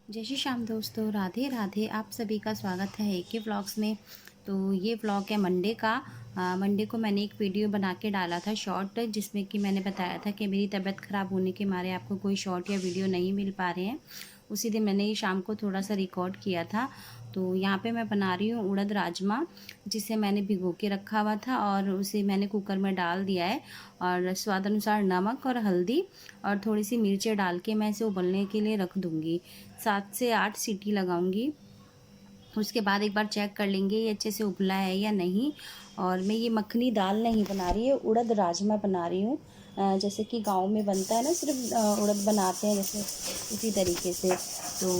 जय श्री श्याम दोस्तों, राधे राधे। आप सभी का स्वागत है AK व्लॉग्स में। तो ये व्लॉग है मंडे का। मंडे को मैंने एक वीडियो बना के डाला था शॉर्ट, जिसमें कि मैंने बताया था कि मेरी तबीयत ख़राब होने के मारे आपको कोई शॉर्ट या वीडियो नहीं मिल पा रहे हैं। उसी दिन मैंने ये शाम को थोड़ा सा रिकॉर्ड किया था। तो यहाँ पे मैं बना रही हूँ उड़द राजमा, जिसे मैंने भिगो के रखा हुआ था और उसे मैंने कुकर में डाल दिया है। और स्वाद अनुसार नमक और हल्दी और थोड़ी सी मिर्चें डाल के मैं इसे उबलने के लिए रख दूँगी। 7 से 8 सीटी लगाऊंगी। उसके बाद एक बार चेक कर लेंगे ये अच्छे से उबला है या नहीं। और मैं ये मखनी दाल नहीं बना रही है, उड़द राजमा बना रही हूँ। जैसे कि गांव में बनता है ना, सिर्फ उड़द बनाते हैं जैसे, उसी तरीके से। तो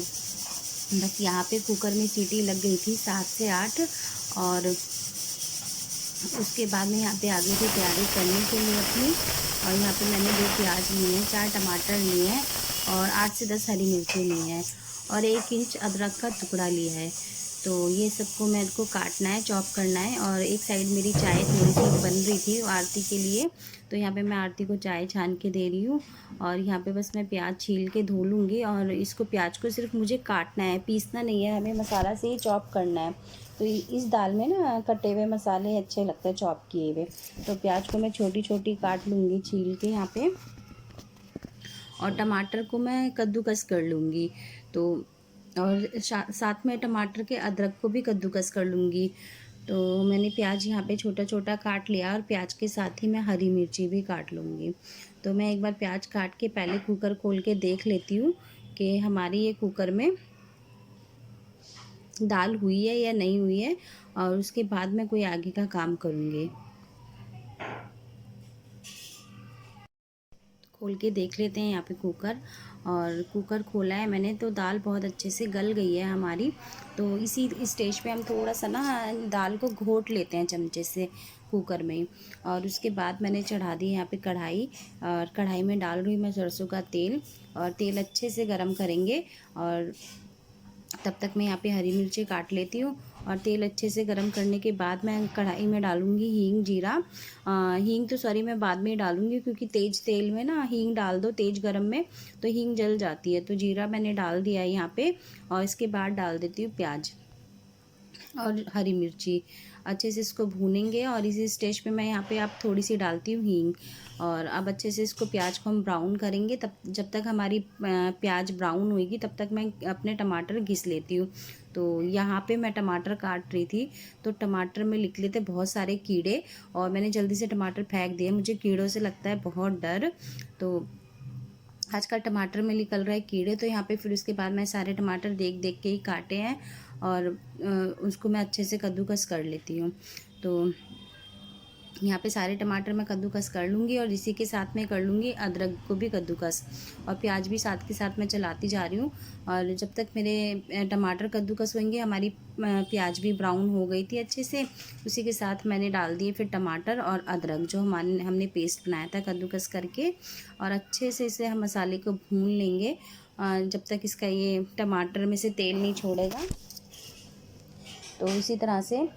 बस यहाँ पे कुकर में सीटी लग गई थी 7 से 8। और उसके बाद में यहाँ पे आगे की तैयारी करने के लिए अपनी। और यहाँ पे मैंने 2 प्याज लिए हैं, 4 टमाटर लिए हैं और 8 से 10 हरी मिर्ची ली हैं और 1 इंच अदरक का टुकड़ा लिया है। तो ये सबको मेरे को काटना है, चॉप करना है। और एक साइड मेरी चाय थोड़ी सी बन रही थी आरती के लिए, तो यहाँ पे मैं आरती को चाय छान के दे रही हूँ। और यहाँ पे बस मैं प्याज छील के धो लूँगी। और इसको प्याज को सिर्फ मुझे काटना है, पीसना नहीं है, हमें मसाला से ही चॉप करना है। तो इस दाल में ना कटे हुए मसाले अच्छे लगते हैं चॉप किए हुए। तो प्याज को मैं छोटी छोटी काट लूँगी छील के यहाँ पे। और टमाटर को मैं कद्दूकस कर लूँगी। तो और साथ में टमाटर के अदरक को भी कद्दूकस कर लूँगी। तो मैंने प्याज यहाँ पे छोटा छोटा काट लिया और प्याज के साथ ही मैं हरी मिर्ची भी काट लूँगी। तो मैं एक बार प्याज काट के पहले कुकर खोल के देख लेती हूँ कि हमारी ये कुकर में दाल हुई है या नहीं हुई है। और उसके बाद मैं कोई आगे का काम करूँगी। खोल के देख लेते हैं यहाँ पे कुकर। और कुकर खोला है मैंने, तो दाल बहुत अच्छे से गल गई है हमारी। तो इसी स्टेज पे हम थोड़ा सा ना दाल को घोट लेते हैं चमचे से कुकर में। और उसके बाद मैंने चढ़ा दी यहाँ पे कढ़ाई। और कढ़ाई में डाल रही हूँ मैं सरसों का तेल। और तेल अच्छे से गरम करेंगे। और तब तक मैं यहाँ पे हरी मिर्ची काट लेती हूँ। और तेल अच्छे से गरम करने के बाद मैं कढ़ाई में डालूँगी हींग जीरा। हींग तो सॉरी मैं बाद में ही डालूँगी, क्योंकि तेज तेल में ना हींग डाल दो तेज गरम में तो हींग जल जाती है। तो जीरा मैंने डाल दिया है यहाँ पे। और इसके बाद डाल देती हूँ प्याज और हरी मिर्ची। अच्छे से इसको भूनेंगे। और इसी स्टेज पे मैं यहाँ पे अब थोड़ी सी डालती हूँ हींग। और अब अच्छे से इसको प्याज को हम ब्राउन करेंगे। तब जब तक हमारी प्याज ब्राउन होएगी तब तक मैं अपने टमाटर घिस लेती हूँ। तो यहाँ पे मैं टमाटर काट रही थी, तो टमाटर में निकले थे बहुत सारे कीड़े और मैंने जल्दी से टमाटर फेंक दिए। मुझे कीड़ों से लगता है बहुत डर। तो आजकल टमाटर में निकल रहे कीड़े, तो यहाँ पे फिर उसके बाद मैं सारे टमाटर देख देख के ही काटे हैं। और उसको मैं अच्छे से कद्दूकस कर लेती हूँ। तो यहाँ पे सारे टमाटर मैं कद्दूकस कर लूँगी और इसी के साथ में कर लूँगी अदरक को भी कद्दूकस। और प्याज भी साथ के साथ मैं चलाती जा रही हूँ। और जब तक मेरे टमाटर कद्दूकस होंगे, हमारी प्याज भी ब्राउन हो गई थी अच्छे से। उसी के साथ मैंने डाल दिए फिर टमाटर और अदरक, जो हमने पेस्ट बनाया था कद्दूकस करके। और अच्छे से इसे हम मसाले को भून लेंगे जब तक इसका ये टमाटर में से तेल नहीं छोड़ेगा। तो इसी तरह से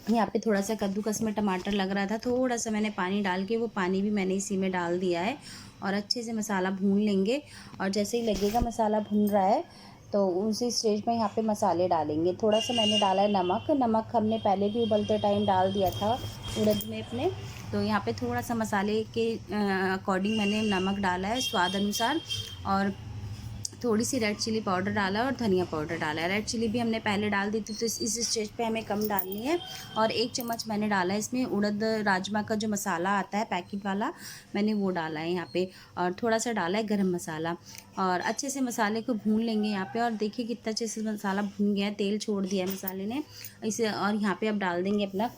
यहाँ पे थोड़ा सा कद्दूकस में टमाटर लग रहा था, थोड़ा सा मैंने पानी डाल के वो पानी भी मैंने इसी में डाल दिया है। और अच्छे से मसाला भून लेंगे। और जैसे ही लगेगा मसाला भून रहा है, तो उसी स्टेज में यहाँ पे मसाले डालेंगे। थोड़ा सा मैंने डाला है नमक। नमक हमने पहले भी उबलते टाइम डाल दिया था उड़द में अपने। तो यहाँ पे थोड़ा सा मसाले के अकॉर्डिंग मैंने नमक डाला है स्वाद अनुसार। और थोड़ी सी रेड चिली पाउडर डाला और धनिया पाउडर डाला है। रेड चिली भी हमने पहले डाल दी थी, तो इस स्टेज पे हमें कम डालनी है। और 1 चम्मच मैंने डाला है इसमें उड़द राजमा का जो मसाला आता है पैकेट वाला, मैंने वो डाला है यहाँ पे। और थोड़ा सा डाला है गरम मसाला। और अच्छे से मसाले को भून लेंगे यहाँ पे। और देखिए कितना अच्छे से मसाला भून गया है, तेल छोड़ दिया है मसाले ने इसे। और यहाँ पे अब डाल देंगे अपना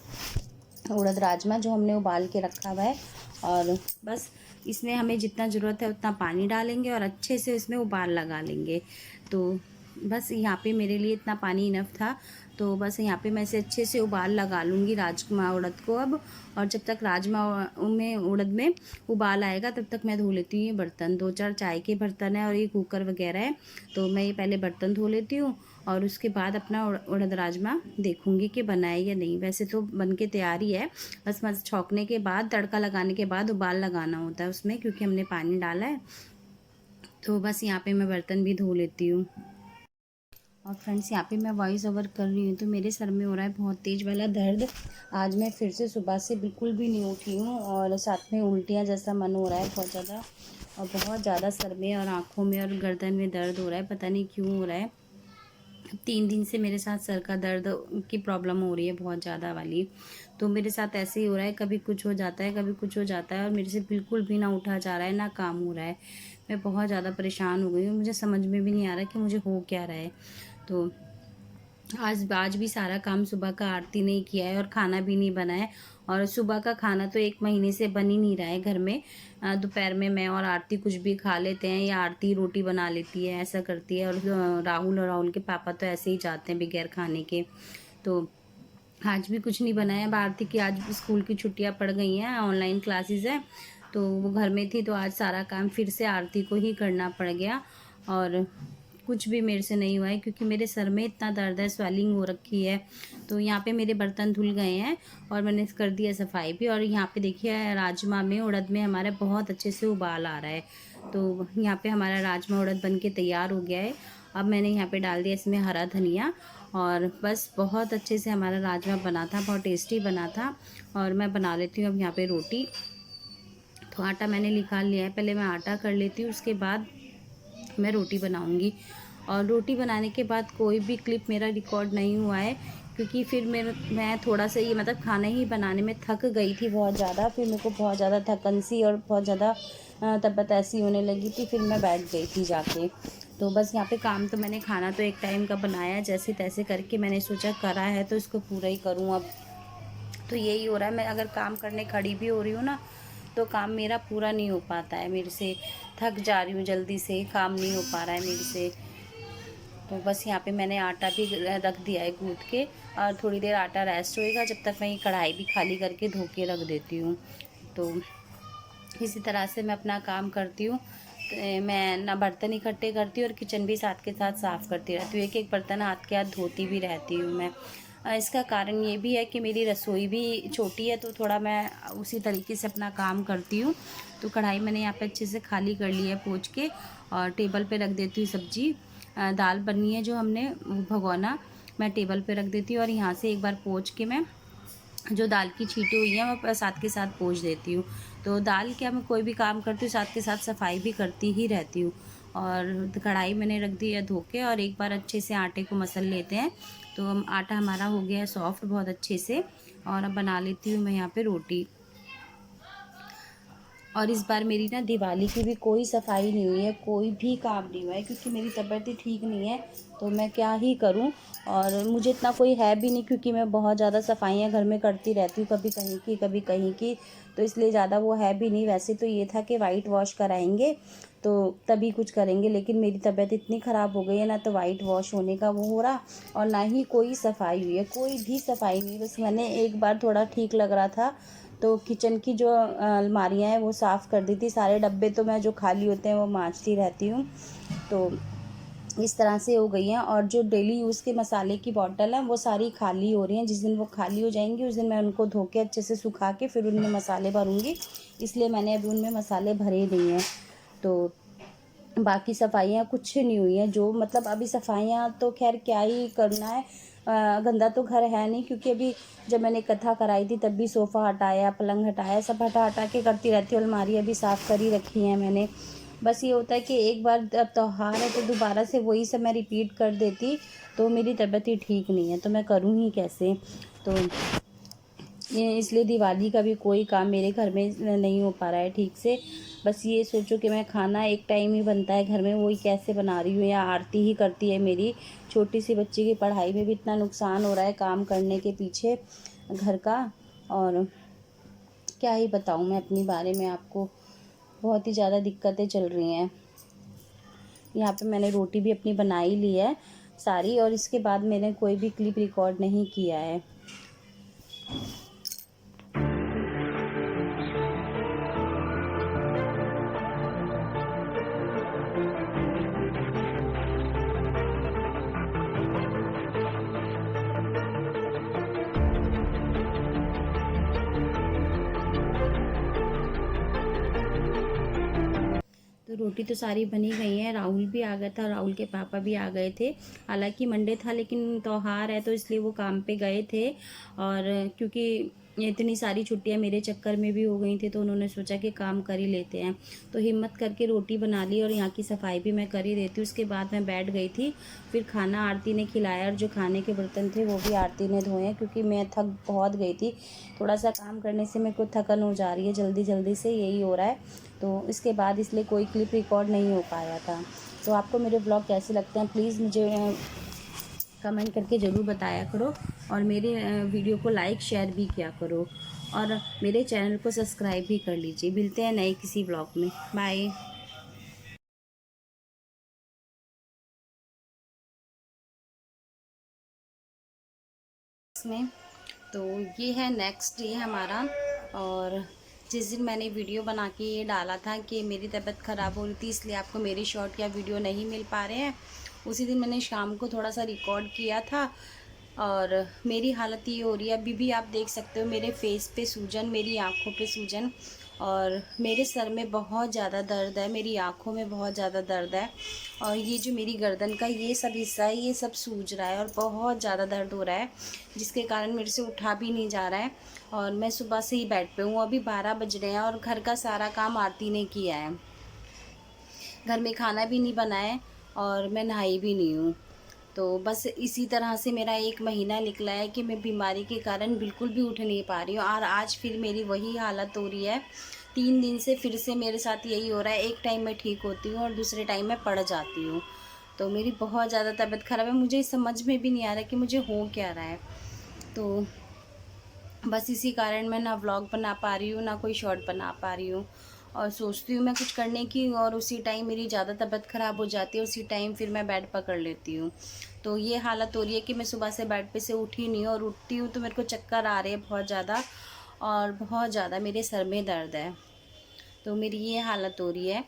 उड़द राजमा जो हमने उबाल के रखा हुआ है। और बस इसमें हमें जितना ज़रूरत है उतना पानी डालेंगे और अच्छे से इसमें उबाल लगा लेंगे। तो बस यहाँ पे मेरे लिए इतना पानी इनफ था। तो बस यहाँ पे मैं इसे अच्छे से उबाल लगा लूँगी राजमा उड़द को अब। और जब तक राजमा में उड़द में उबाल आएगा तब तक मैं धो लेती हूँ ये बर्तन। 2-4 चाय के बर्तन है और ये कुकर वगैरह है, तो मैं ये पहले बर्तन धो लेती हूँ। और उसके बाद अपना उड़द राजमा देखूँगी कि बना है या नहीं। वैसे तो बन के तैयार ही है, बस छौंकने के बाद तड़का लगाने के बाद उबाल लगाना होता है उसमें, क्योंकि हमने पानी डाला है। तो बस यहाँ पे मैं बर्तन भी धो लेती हूँ। और फ्रेंड्स, यहाँ पे मैं वॉइस ओवर कर रही हूँ तो मेरे सर में हो रहा है बहुत तेज़ वाला दर्द। आज मैं फिर से सुबह से बिल्कुल भी नहीं उठी हूँ और साथ में उल्टियाँ जैसा मन हो रहा है बहुत ज़्यादा, और बहुत ज़्यादा सर में और आँखों में और गर्दन में दर्द हो रहा है, पता नहीं क्यों हो रहा है। 3 दिन से मेरे साथ सर का दर्द की प्रॉब्लम हो रही है बहुत ज़्यादा वाली। तो मेरे साथ ऐसे ही हो रहा है, कभी कुछ हो जाता है, कभी कुछ हो जाता है, और मेरे से बिल्कुल भी ना उठा जा रहा है, ना काम हो रहा है। मैं बहुत ज़्यादा परेशान हो गई हूँ, मुझे समझ में भी नहीं आ रहा कि मुझे हो क्या रहा है। तो आज भी सारा काम सुबह का आरती ने किया है और खाना भी नहीं बनाया। और सुबह का खाना तो 1 महीने से बन ही नहीं रहा है घर में। दोपहर में मैं और आरती कुछ भी खा लेते हैं, या आरती रोटी बना लेती है, ऐसा करती है। और राहुल के पापा तो ऐसे ही जाते हैं बगैर खाने के। तो आज भी कुछ नहीं बनाया। अब आरती की आज स्कूल की छुट्टियां पड़ गई हैं, ऑनलाइन क्लासेस हैं, तो वो घर में थी, तो आज सारा काम फिर से आरती को ही करना पड़ गया। और कुछ भी मेरे से नहीं हुआ है क्योंकि मेरे सर में इतना दर्द है, स्वेलिंग हो रखी है। तो यहाँ पे मेरे बर्तन धुल गए हैं और मैंने कर दिया सफाई भी। और यहाँ पे देखिए राजमा में, उड़द में हमारे बहुत अच्छे से उबाल आ रहा है। तो यहाँ पे हमारा राजमा उड़द बन के तैयार हो गया है। अब मैंने यहाँ पे डाल दिया इसमें हरा धनिया, और बस बहुत अच्छे से हमारा राजमा बना था, बहुत टेस्टी बना था। और मैं बना लेती हूँ अब यहाँ पे रोटी। तो आटा मैंने निकाल लिया है, पहले मैं आटा कर लेती हूँ, उसके बाद मैं रोटी बनाऊँगी। और रोटी बनाने के बाद कोई भी क्लिप मेरा रिकॉर्ड नहीं हुआ है क्योंकि फिर मैं थोड़ा सा ये मतलब खाना ही बनाने में थक गई थी बहुत ज़्यादा। फिर मेरे को बहुत ज़्यादा थकन सी और बहुत ज़्यादा तबीयत ऐसी होने लगी थी, फिर मैं बैठ गई थी जाके। तो बस यहाँ पे काम तो मैंने, खाना तो एक टाइम का बनाया जैसे तैसे करके, मैंने सोचा करा है तो इसको पूरा ही करूँ अब। तो यही हो रहा है, मैं अगर काम करने खड़ी भी हो रही हूँ ना तो काम मेरा पूरा नहीं हो पाता है मेरे से, थक जा रही हूँ जल्दी से, काम नहीं हो पा रहा है मेरे से। तो बस यहाँ पे मैंने आटा भी रख दिया है गूँथ के, और थोड़ी देर आटा रेस्ट होएगा, जब तक मैं ये कढ़ाई भी खाली करके धो के रख देती हूँ। तो इसी तरह से मैं अपना काम करती हूँ। मैं ना बर्तन इकट्ठे करती हूँ और किचन भी साथ के साथ साफ़ करती रहती हूँ, एक एक बर्तन हाथ के हाथ धोती भी रहती हूँ मैं। इसका कारण ये भी है कि मेरी रसोई भी छोटी है, तो थोड़ा मैं उसी तरीके से अपना काम करती हूँ। तो कढ़ाई मैंने यहाँ पे अच्छे से खाली कर ली है पोंछ के, और टेबल पे रख देती हूँ सब्जी। दाल बनी है जो हमने भगोना, मैं टेबल पे रख देती हूँ, और यहाँ से एक बार पोंछ के मैं जो दाल की छींटे हुई हैं वो साथ के साथ पोंछ देती हूँ। तो दाल क्या, मैं कोई भी काम करती हूँ साथ के साथ सफाई भी करती ही रहती हूँ। और कढ़ाई मैंने रख दी है धो के, और एक बार अच्छे से आटे को मसल लेते हैं। तो आटा हमारा हो गया है सॉफ्ट बहुत अच्छे से, और अब बना लेती हूँ मैं यहाँ पे रोटी। और इस बार मेरी ना दिवाली की भी कोई सफाई नहीं हुई है, कोई भी काम नहीं हुआ है क्योंकि मेरी तबीयत ही ठीक नहीं है, तो मैं क्या ही करूं। और मुझे इतना कोई है भी नहीं क्योंकि मैं बहुत ज़्यादा सफाइयाँ घर में करती रहती हूँ, कभी कहीं की कभी कहीं की, तो इसलिए ज़्यादा वो है भी नहीं। वैसे तो ये था कि वाइट वॉश कराएंगे तो तभी कुछ करेंगे, लेकिन मेरी तबीयत इतनी ख़राब हो गई है ना, तो वाइट वॉश होने का वो हो रहा, और ना ही कोई सफाई हुई है, कोई भी सफाई नहीं। बस मैंने एक बार थोड़ा ठीक लग रहा था तो किचन की जो अलमारियाँ हैं वो साफ़ कर दी थी, सारे डब्बे तो मैं जो खाली होते हैं वो मांजती रहती हूँ। तो इस तरह से हो गई हैं। और जो डेली यूज़ के मसाले की बॉटल है वो सारी खाली हो रही हैं, जिस दिन वो खाली हो जाएंगी उस दिन मैं उनको धो के अच्छे से सुखा के फिर उनमें मसाले भरूँगी, इसलिए मैंने अभी उनमें मसाले भरे नहीं हैं। तो बाकी सफाइयाँ कुछ नहीं हुई हैं, जो मतलब अभी सफाइयाँ तो खैर क्या ही करना है, गंदा तो घर है नहीं, क्योंकि अभी जब मैंने कथा कराई थी तब भी सोफ़ा हटाया, पलंग हटाया, सब हटा हटा के करती रहती हूँ। अलमारी अभी साफ़ कर ही रखी है मैंने। बस ये होता है कि एक बार त्यौहार है तो दोबारा से वही सब मैं रिपीट कर देती तो मेरी तबीयत ही ठीक नहीं है, तो मैं करूँ ही कैसे। तो ये इसलिए दिवाली का भी कोई काम मेरे घर में नहीं हो पा रहा है ठीक से। बस ये सोचो कि मैं खाना एक टाइम ही बनता है घर में, वही कैसे बना रही हूँ, या आरती ही करती है मेरी। छोटी सी बच्ची की पढ़ाई में भी इतना नुकसान हो रहा है काम करने के पीछे घर का, और क्या ही बताऊँ मैं अपने बारे में आपको, बहुत ही ज़्यादा दिक्कतें चल रही हैं। यहाँ पे मैंने रोटी भी अपनी बना ही ली है सारी, और इसके बाद मैंने कोई भी क्लिप रिकॉर्ड नहीं किया है। तो रोटी तो सारी बनी गई है। राहुल भी आ गया था, राहुल के पापा भी आ गए थे। हालांकि मंडे था लेकिन त्योहार है तो इसलिए वो काम पे गए थे, और क्योंकि इतनी सारी छुट्टियां मेरे चक्कर में भी हो गई थी तो उन्होंने सोचा कि काम कर ही लेते हैं। तो हिम्मत करके रोटी बना ली और यहाँ की सफाई भी मैं कर ही देती हूँ। उसके बाद मैं बैठ गई थी, फिर खाना आरती ने खिलाया और जो खाने के बर्तन थे वो भी आरती ने धोए, क्योंकि मैं थक बहुत गई थी। थोड़ा सा काम करने से मेरे को थकन हो जा रही है, जल्दी जल्दी से यही हो रहा है। तो इसके बाद इसलिए कोई क्लिप रिकॉर्ड नहीं हो पाया था। तो आपको मेरे ब्लॉग कैसे लगते हैं प्लीज़ मुझे कमेंट करके ज़रूर बताया करो, और मेरे वीडियो को लाइक शेयर भी किया करो, और मेरे चैनल को सब्सक्राइब भी कर लीजिए। मिलते हैं नए किसी ब्लॉग में। बाय। इसमें तो ये है नेक्स्ट डे हमारा, और जिस दिन मैंने वीडियो बना के ये डाला था कि मेरी तबीयत ख़राब हो रही थी इसलिए आपको मेरी शॉर्ट या वीडियो नहीं मिल पा रहे हैं, उसी दिन मैंने शाम को थोड़ा सा रिकॉर्ड किया था। और मेरी हालत ये हो रही है, अभी भी आप देख सकते हो मेरे फेस पे सूजन, मेरी आँखों पे सूजन, और मेरे सर में बहुत ज़्यादा दर्द है, मेरी आँखों में बहुत ज़्यादा दर्द है, और ये जो मेरी गर्दन का ये सब हिस्सा है ये सब सूज रहा है और बहुत ज़्यादा दर्द हो रहा है, जिसके कारण मेरे से उठा भी नहीं जा रहा है। और मैं सुबह से ही बेड पे हूँ, अभी 12 बज रहे हैं और घर का सारा काम आरती ने किया है। घर में खाना भी नहीं बना है और मैं नहाई भी नहीं हूँ। तो बस इसी तरह से मेरा 1 महीना निकला है कि मैं बीमारी के कारण बिल्कुल भी उठ नहीं पा रही हूँ, और आज फिर मेरी वही हालत हो रही है। 3 दिन से फिर से मेरे साथ यही हो रहा है, एक टाइम मैं ठीक होती हूँ और दूसरे टाइम मैं पड़ जाती हूँ। तो मेरी बहुत ज़्यादा तबीयत ख़राब है, मुझे समझ में भी नहीं आ रहा कि मुझे हो क्या रहा है। तो बस इसी कारण मैं ना व्लॉग बना पा रही हूँ, ना कोई शॉर्ट बना पा रही हूँ, और सोचती हूँ मैं कुछ करने की और उसी टाइम मेरी ज़्यादा तबीयत ख़राब हो जाती है, उसी टाइम फिर मैं बेड पकड़ लेती हूँ। तो ये हालत हो रही है कि मैं सुबह से बेड पे से उठी नहीं हूँ, और उठती हूँ तो मेरे को चक्कर आ रहे हैं बहुत ज़्यादा, और बहुत ज़्यादा मेरे सर में दर्द है। तो मेरी ये हालत हो रही है।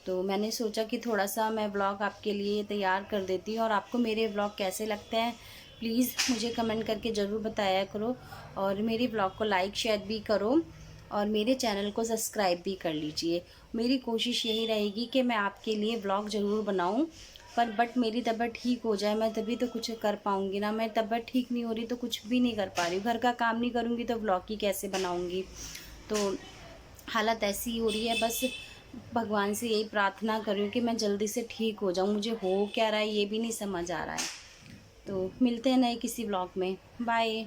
तो मैंने सोचा कि थोड़ा सा मैं व्लॉग आपके लिए तैयार कर देती हूँ, और आपको मेरे व्लॉग कैसे लगते हैं प्लीज़ मुझे कमेंट करके ज़रूर बताया करो, और मेरे व्लॉग को लाइक शेयर भी करो, और मेरे चैनल को सब्सक्राइब भी कर लीजिए। मेरी कोशिश यही रहेगी कि मैं आपके लिए व्लॉग ज़रूर बनाऊँ, पर बट मेरी तबीयत ठीक हो जाए, मैं तभी तो कुछ कर पाऊँगी ना। मैं तबीयत ठीक नहीं हो रही तो कुछ भी नहीं कर पा रही हूँ, घर का काम नहीं करूँगी तो व्लॉग ही कैसे बनाऊँगी। तो हालत ऐसी हो रही है, बस भगवान से यही प्रार्थना कर रही हूँ कि मैं जल्दी से ठीक हो जाऊँ। मुझे हो क्या रहा है ये भी नहीं समझ आ रहा है। तो मिलते हैं नए किसी व्लॉग में। बाय।